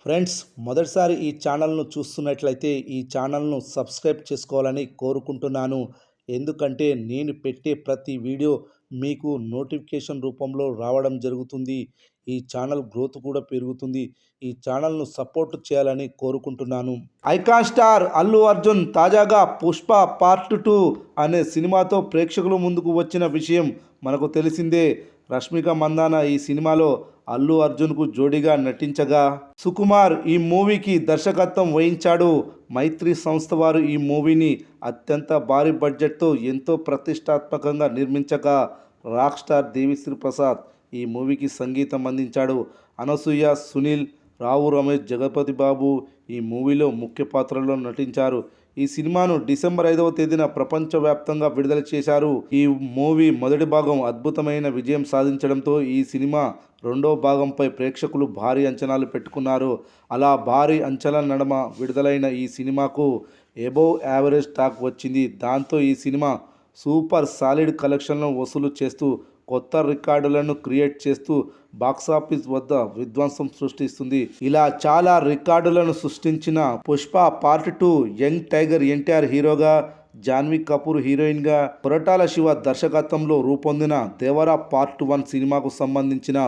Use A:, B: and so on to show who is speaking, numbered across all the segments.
A: Friends, మొదటిసారి ఈ ఛానల్ను చూస్తున్నట్లయితే ఈ ఛానల్ను సబ్స్క్రైబ్ చేసుకోవాలని కోరుకుంటున్నాను. ఎందుకంటే నేను పెట్టే ప్రతి వీడియో మీకు నోటిఫికేషన్ రూపంలో రావడం జరుగుతుంది. ఈ ఛానల్ గ్రోత్ కూడా పెరుగుతుంది. ఈ ఛానల్ను సపోర్ట్ చేయాలని కోరుకుంటున్నాను. ఐకాన్ స్టార్ అల్లు అర్జున్ తాజాగా పుష్ప పార్ట్ 2 అనే సినిమాతో ప్రేక్షకుల ముందుకు వచ్చిన విషయం మనకు తెలిసిందే. రష్మిక మందాన ఈ సినిమాలో అల్లు అర్జున్కు జోడీగా నటించగా, సుకుమార్ ఈ మూవీకి దర్శకత్వం వహించాడు. మైత్రి సంస్థ వారు ఈ మూవీని అత్యంత భారీ బడ్జెట్తో ఎంతో ప్రతిష్టాత్మకంగా నిర్మించగా, రాక్ స్టార్ దేవిశ్రీ ప్రసాద్ ఈ మూవీకి సంగీతం అందించాడు. అనసూయ, సునీల్, రావు రమేష్, జగపతి బాబు ఈ మూవీలో ముఖ్య పాత్రల్లో నటించారు. ఈ సినిమాను డిసెంబర్ 5వ తేదీన ప్రపంచవ్యాప్తంగా విడుదల చేశారు. ఈ మూవీ మొదటి భాగం అద్భుతమైన విజయం సాధించడంతో ఈ సినిమా రెండో భాగంపై ప్రేక్షకులు భారీ అంచనాలు పెట్టుకున్నారు. అలా భారీ అంచనాల నడుమ విడుదలైన ఈ సినిమాకు ఎబోవ్ యావరేజ్ టాక్ వచ్చింది. దాంతో ఈ సినిమా సూపర్ సాలిడ్ కలెక్షన్లను వసూలు చేస్తూ కొత్త రికార్డులను క్రియేట్ చేస్తూ బాక్సాఫీస్ వద్ద విధ్వంసం సృష్టిస్తుంది. ఇలా చాలా రికార్డులను సృష్టించిన Pushpa part 2 young tiger NTR హీరోగా, జాన్వీ కపూర్ హీరోయిన్గా, కొరటాల శివ దర్శకత్వంలో రూపొందిన దేవరా పార్ట్ 1 సినిమాకు సంబంధించిన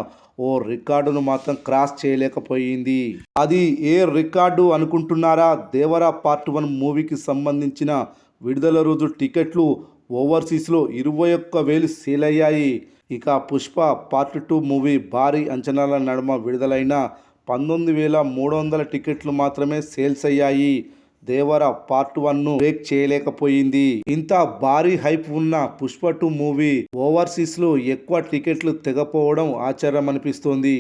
A: ఓ రికార్డును మాత్రం క్రాస్ చేయలేకపోయింది. అది ఏ రికార్డు అనుకుంటున్నారా? దేవరా పార్ట్ 1 మూవీకి సంబంధించిన విడుదల రోజు టికెట్లు ఓవర్సీస్లో 21,000 సేల్ అయ్యాయి. ఇక పుష్ప పార్ట్ 2 మూవీ భారీ అంచనాల నడుమ విడుదలైన 19,300 టికెట్లు మాత్రమే సేల్స్ అయ్యాయి. దేవరా పార్ట్ 1ను బ్రేక్ చేయలేకపోయింది. ఇంత భారీ హైప్ ఉన్న పుష్ప 2 మూవీ ఓవర్సీస్లో ఎక్కువ టికెట్లు తెగపోవడం ఆశ్చర్యం అనిపిస్తోంది.